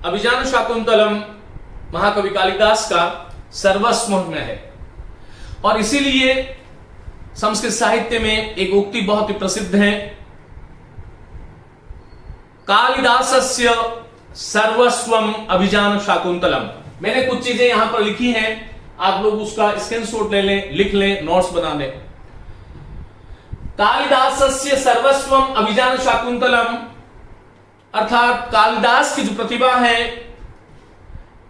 अभिजान शाकुंतलम महाकवि कालिदास का सर्वस्व में है और इसीलिए संस्कृत साहित्य में एक उक्ति बहुत ही प्रसिद्ध है, कालिदासस्य सर्वस्वम अभिजान शाकुंतलम। मैंने कुछ चीजें यहां पर लिखी हैं, आप लोग उसका स्क्रीनशॉट ले लें, लिख लें, नोट्स बना लें। कालिदासस्य सर्वस्वम अभिजान शाकुंतलम अर्थात कालिदास की जो प्रतिभा है,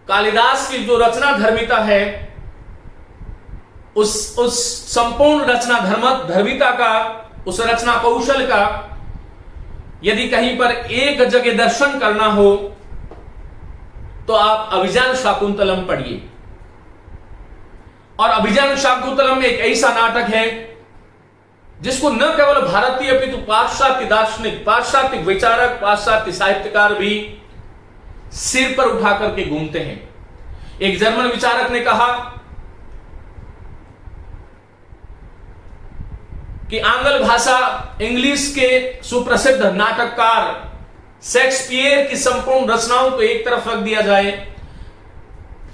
कालिदास की जो रचना धर्मिता है, उस संपूर्ण रचना धर्मिता का, उस रचना कौशल का यदि कहीं पर एक जगह दर्शन करना हो तो आप अभिजान शाकुंतलम पढ़िए। और अभिजान शाकुंतलम एक ऐसा नाटक है जिसको न केवल भारतीय अपितु पाश्चात्य दार्शनिक, पाश्चात्य विचारक, पाश्चात्य साहित्यकार भी सिर पर उठा करके घूमते हैं। एक जर्मन विचारक ने कहा कि आंग्ल भाषा, इंग्लिश के सुप्रसिद्ध नाटककार शेक्सपियर की संपूर्ण रचनाओं को एक तरफ रख दिया जाए,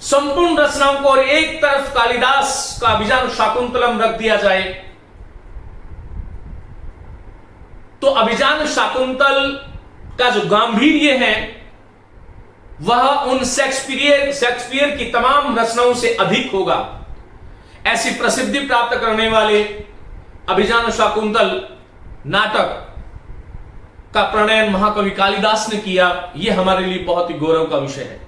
संपूर्ण रचनाओं को, और एक तरफ कालिदास का अभिजान शाकुंतलम रख दिया जाए, तो अभिजान शाकुंतल का जो गांभीर्य है वह उन शेक्सपियर की तमाम रचनाओं से अधिक होगा। ऐसी प्रसिद्धि प्राप्त करने वाले अभिजान शाकुंतल नाटक का प्रणयन महाकवि कालिदास ने किया, यह हमारे लिए बहुत ही गौरव का विषय है।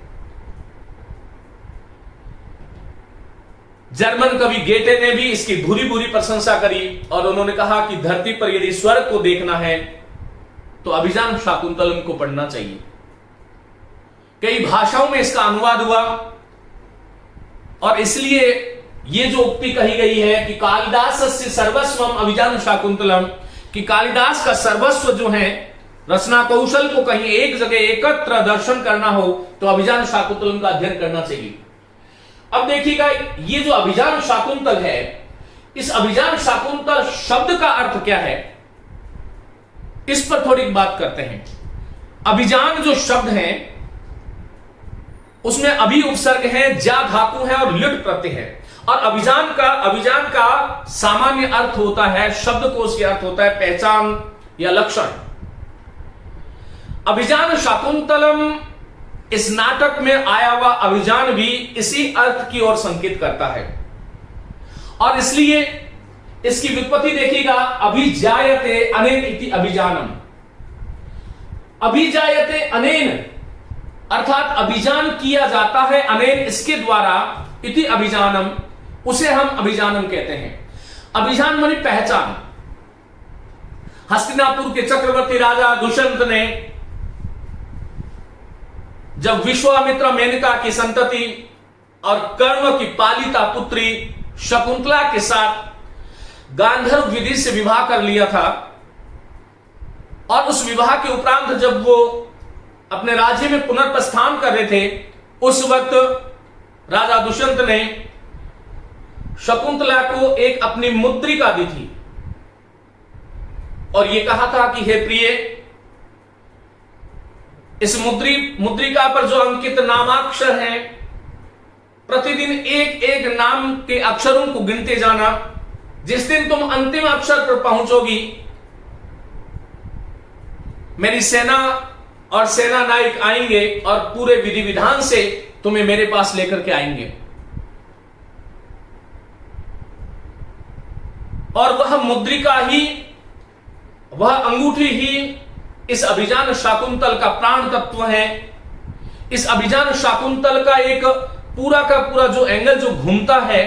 जर्मन कवि गेटे ने भी इसकी भूरी भूरी प्रशंसा करी और उन्होंने कहा कि धरती पर यदि स्वर्ग को देखना है तो अभिजान शाकुंतलम को पढ़ना चाहिए। कई भाषाओं में इसका अनुवाद हुआ और इसलिए यह जो उक्ति कही गई है कि कालिदास से सर्वस्वम अभिजान शाकुंतलम, कि कालिदास का सर्वस्व जो है, रचना कौशल को कहीं एक जगह एकत्र दर्शन करना हो तो अभिजान शाकुंतलम का अध्ययन करना चाहिए। अब देखिएगा, ये जो अभिजान शाकुंतल है, इस अभिजान शाकुंतल शब्द का अर्थ क्या है, इस पर थोड़ी बात करते हैं। अभिजान जो शब्द है उसमें अभि उपसर्ग है, जा धातु है और लिट प्रत्यय है। और अभिजान का सामान्य अर्थ होता है, शब्दकोश के अर्थ होता है पहचान या लक्षण। अभिजान शाकुंतलम, इस नाटक में आया हुआ अभिजान भी इसी अर्थ की ओर संकेत करता है और इसलिए इसकी व्युत्पत्ति देखिएगा, अभिजायते अनेन इति अभिजानम। अभिजायते अनेन अर्थात अभिजान किया जाता है, अनेन इसके द्वारा, इति अभिजानम, उसे हम अभिजानम कहते हैं। अभिजान माने पहचान। हस्तिनापुर के चक्रवर्ती राजा दुष्यंत ने जब विश्वामित्र मेनका की संतति और कर्ण की पालिता पुत्री शकुंतला के साथ गांधर्व विधि से विवाह कर लिया था और उस विवाह के उपरांत जब वो अपने राज्य में पुनर्प्रस्थान कर रहे थे, उस वक्त राजा दुष्यंत ने शकुंतला को एक अपनी मुद्रिका दी थी और यह कहा था कि हे प्रिय, इस मुद्रिका पर जो अंकित नामाक्षर हैं, प्रतिदिन एक एक नाम के अक्षरों को गिनते जाना। जिस दिन तुम अंतिम अक्षर पर पहुंचोगी, मेरी सेना और सेना नायक आएंगे और पूरे विधि विधान से तुम्हें मेरे पास लेकर के आएंगे। और वह मुद्रिका ही, वह अंगूठी ही इस अभिजान शाकुंतल का प्राण तत्व है। इस अभिजान शाकुंतल का एक पूरा का पूरा जो एंगल जो घूमता है,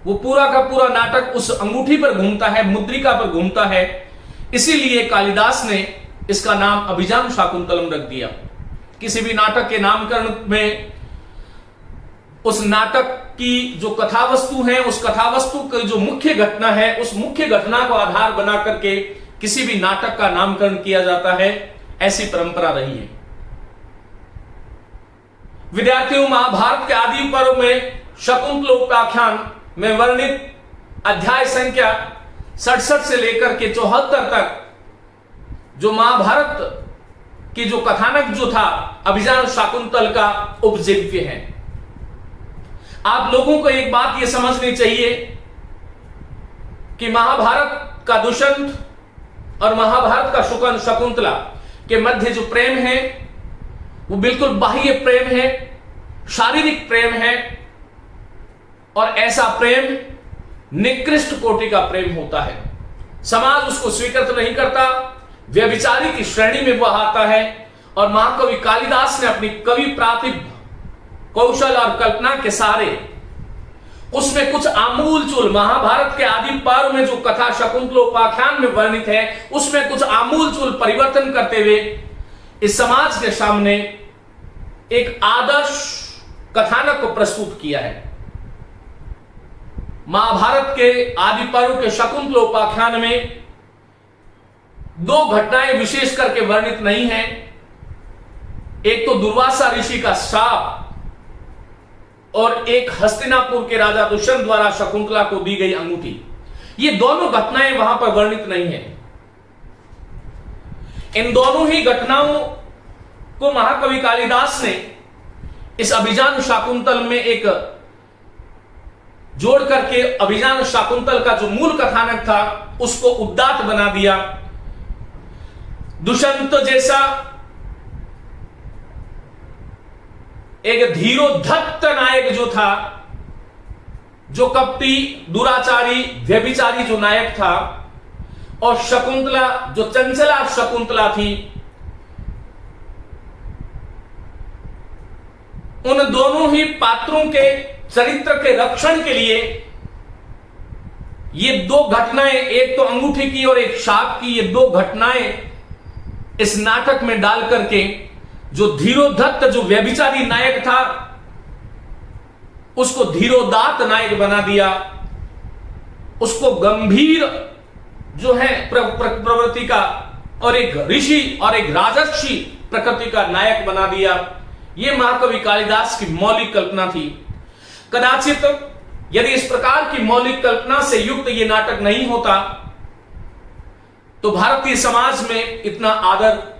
वो पूरा का पूरा नाटक उस अंगूठी पर घूमता है, मुद्रिका पर घूमता है। इसीलिए कालिदास ने इसका नाम अभिजान शाकुंतलम रख दिया। किसी भी नाटक के नामकरण में उस नाटक की जो कथा वस्तु है, उस कथा वस्तु की जो मुख्य घटना है, उस मुख्य घटना को आधार बना करके किसी भी नाटक का नामकरण किया जाता है। ऐसी परंपरा रही है। विद्यार्थियों, महाभारत के आदि पर्व में शकुंतलोपाख्यान में वर्णित अध्याय संख्या 67 से लेकर के 74 तक जो महाभारत कि जो कथानक जो था अभिजान शाकुंतल का उपजीव्य है। आप लोगों को एक बात यह समझनी चाहिए कि महाभारत का दुष्यंत और महाभारत का शकुंतला के मध्य जो प्रेम है वो बिल्कुल बाह्य प्रेम है, शारीरिक प्रेम है, और ऐसा प्रेम निकृष्ट कोटि का प्रेम होता है। समाज उसको स्वीकृत नहीं करता, व्यभिचारी की श्रेणी में वह आता है। और महाकवि कालिदास ने अपनी कवि प्रातिभ कौशल और कल्पना के सहारे उसमें कुछ आमूल चूल, महाभारत के आदि पर्व में जो कथा शकुंतलोपाख्यान में वर्णित है उसमें कुछ आमूल चूल परिवर्तन करते हुए इस समाज के सामने एक आदर्श कथानक को प्रस्तुत किया है। महाभारत के आदि पर्व के शकुंतलोपाख्यान में दो घटनाएं विशेष करके वर्णित नहीं हैं। एक तो दुर्वासा ऋषि का शाप और एक हस्तिनापुर के राजा दुष्यंत द्वारा शकुंतला को दी गई अंगूठी। ये दोनों घटनाएं वहां पर वर्णित नहीं है। इन दोनों ही घटनाओं को महाकवि कालिदास ने इस अभिजान शाकुंतल में एक जोड़ करके अभिजान शाकुंतल का जो मूल कथानक था उसको उद्दात बना दिया। दुष्यंत जैसा एक धीरोद्धत नायक जो था, जो कपटी, दुराचारी, व्यभिचारी जो नायक था, और शकुंतला जो चंचला शकुंतला थी, उन दोनों ही पात्रों के चरित्र के रक्षण के लिए ये दो घटनाएं, एक तो अंगूठी की और एक शाप की, ये दो घटनाएं इस नाटक में डाल करके जो धीरोदत्त जो व्यभिचारी नायक था उसको धीरोदात नायक बना दिया, उसको गंभीर जो है प्रवृत्ति का और एक ऋषि और एक राजर्षि प्रकृति का नायक बना दिया। यह महाकवि कालिदास की मौलिक कल्पना थी। कदाचित यदि इस प्रकार की मौलिक कल्पना से युक्त यह नाटक नहीं होता तो भारतीय समाज में इतना आदर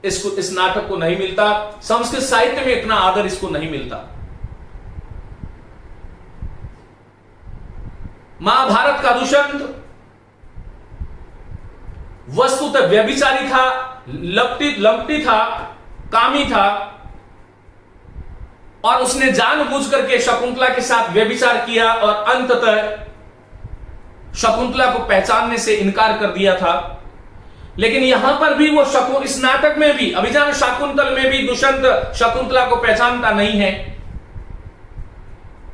इस नाटक को नहीं मिलता, संस्कृत साहित्य में इतना आदर इसको नहीं मिलता। महाभारत का दुष्यंत वस्तुतः व्यभिचारी था, लंपटी था, कामी था, और उसने जानबूझ करके शकुंतला के साथ व्यभिचार किया और अंततः शकुंतला को पहचानने से इनकार कर दिया था। लेकिन यहां पर भी वो इस नाटक में भी, अभिजान शाकुंतल में भी दुष्यंत शकुंतला को पहचानता नहीं है।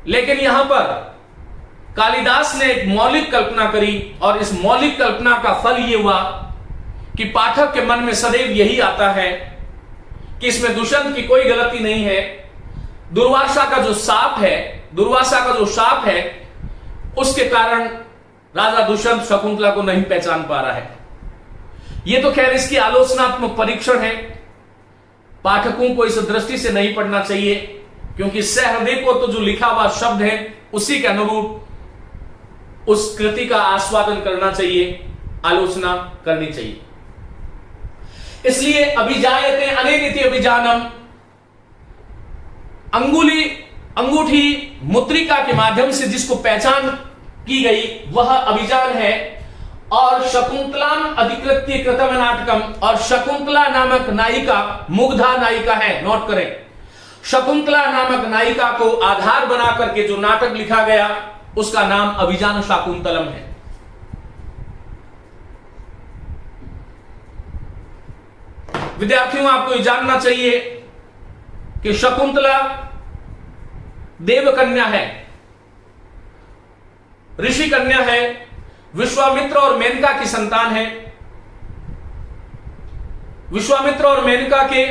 लेकिन यहां पर कालिदास ने एक मौलिक कल्पना करी और इस मौलिक कल्पना का फल यह हुआ कि पाठक के मन में सदैव यही आता है कि इसमें दुष्यंत की कोई गलती नहीं है। दुर्वासा का जो शाप है उसके कारण राजा दुष्यंत शकुंतला को नहीं पहचान पा रहा है। यह तो खैर इसकी आलोचनात्मक परीक्षण है, पाठकों को इस दृष्टि से नहीं पढ़ना चाहिए, क्योंकि सहृदय को तो जो लिखा हुआ शब्द है उसी के अनुरूप उस कृति का आस्वादन करना चाहिए, आलोचना करनी चाहिए। इसलिए अभिजायते अनेनिति अभिजानम, अंगूठी मुद्रिका के माध्यम से जिसको पहचान की गई वह अभिजान है। और शकुंतलाम अधिकृत्य कृतम नाटकम, और शकुंतला नामक नायिका मुग्धा नायिका है, नोट करें। शकुंतला नामक नायिका को आधार बना करके जो नाटक लिखा गया उसका नाम अभिजान शाकुंतलम है। विद्यार्थियों, आपको यह जानना चाहिए कि शकुंतला देवकन्या है, ऋषि कन्या है, विश्वामित्र और मेनका की संतान है। विश्वामित्र और मेनका के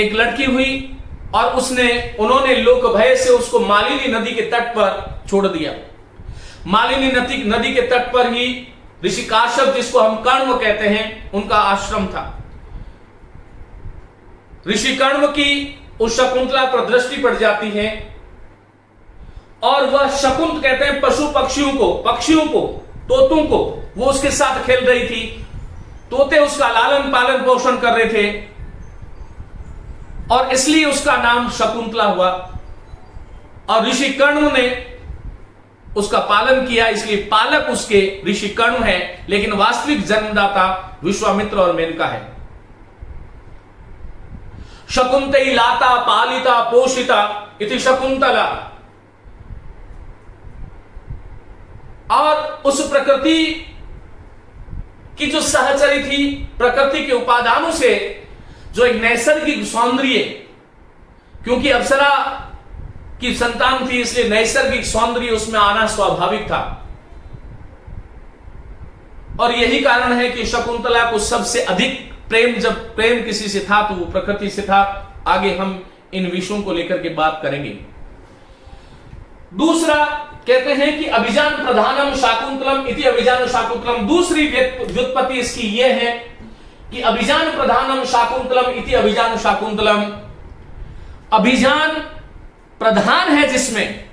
एक लड़की हुई और उन्होंने लोक भय से उसको मालिनी नदी के तट पर छोड़ दिया। मालिनी नदी के तट पर ही ऋषि काश्यप, जिसको हम कण्व कहते हैं, उनका आश्रम था। ऋषि कण्व की उस शकुंतला पर दृष्टि पड़ जाती है और वह शकुंत कहते हैं पशु पक्षियों को, तोतों को, वो उसके साथ खेल रही थी तोते उसका लालन पालन पोषण कर रहे थे और इसलिए उसका नाम शकुंतला हुआ। और ऋषि कर्ण ने उसका पालन किया, इसलिए पालक उसके ऋषि कर्ण है, लेकिन वास्तविक जन्मदाता विश्वामित्र और मेनका है। शकुंतई लाता पालिता पोषिता इति शकुंतला। और उस प्रकृति की जो सहचरी थी, प्रकृति के उपादानों से जो एक नैसर्गिक सौंदर्य, क्योंकि अप्सरा की संतान थी इसलिए नैसर्गिक सौंदर्य उसमें आना स्वाभाविक था। और यही कारण है कि शकुंतला को सबसे अधिक प्रेम, जब प्रेम किसी से था तो वो प्रकृति से था। आगे हम इन विषयों को लेकर के बात करेंगे। दूसरा कहते हैं कि अभिजान प्रधानम शाकुंतलम इति अभिजान शाकुंतलम। दूसरी व्युत्पत्ति इसकी यह है कि अभिजान प्रधानम शाकुंतलम इति अभिजान शाकुंतलम। अभिजान प्रधान है जिसमें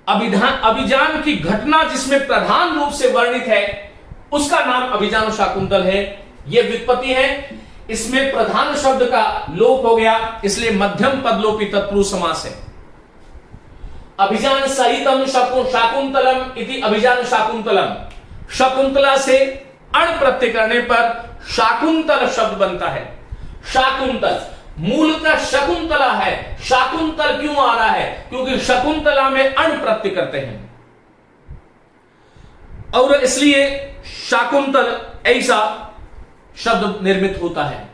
अभिजान की घटना जिसमें प्रधान रूप से वर्णित है उसका नाम अभिजान शाकुंतल है। यह व्युत्पत्ति है, इसमें प्रधान शब्द का लोप हो गया, इसलिए मध्यम पदलोपी तत्पुरुष समास है। अभिजान सहितम शाकुंतलम इति अभिजान शाकुंतलम। शकुंतला से अण प्रत्यय करने पर शाकुंतल शब्द बनता है। शाकुंतल मूलतः शकुंतला है, शाकुंतल क्यों आ रहा है? क्योंकि शकुंतला में अण प्रत्यय करते हैं और इसलिए शाकुंतल ऐसा शब्द निर्मित होता है।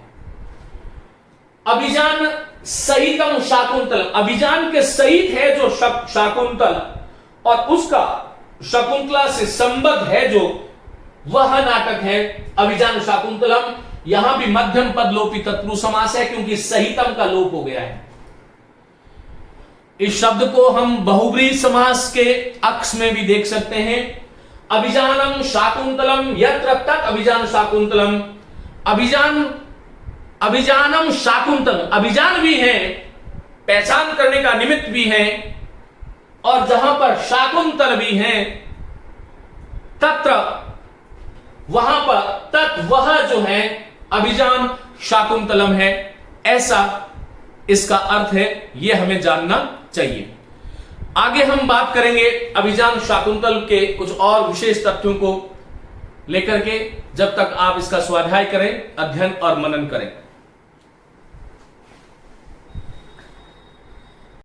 अभिजान सहितम शाकुंतल, अभिजान के सहित है जो शाकुंतल और उसका शकुंतला से संबद्ध है जो वह नाटक है अभिजान शाकुंतलम। यहां भी मध्यम पद लोपी तत्पुरुष समास है क्योंकि सहितम का लोप हो गया है। इस शब्द को हम बहुब्रीहि समास के अक्ष में भी देख सकते हैं। अभिजानम शाकुंतलम यत्र तत् अभिजान शाकुंतलम। अभिजानम शाकुंतलम, अभिजान भी है, पहचान करने का निमित्त भी है, और जहां पर शाकुंतल भी है तत्र वहां पर तत् वह जो है अभिजान शाकुंतलम है, ऐसा इसका अर्थ है। यह हमें जानना चाहिए। आगे हम बात करेंगे अभिजान शाकुंतल के कुछ और विशेष तथ्यों को लेकर के। जब तक आप इसका स्वाध्याय करें, अध्ययन और मनन करें।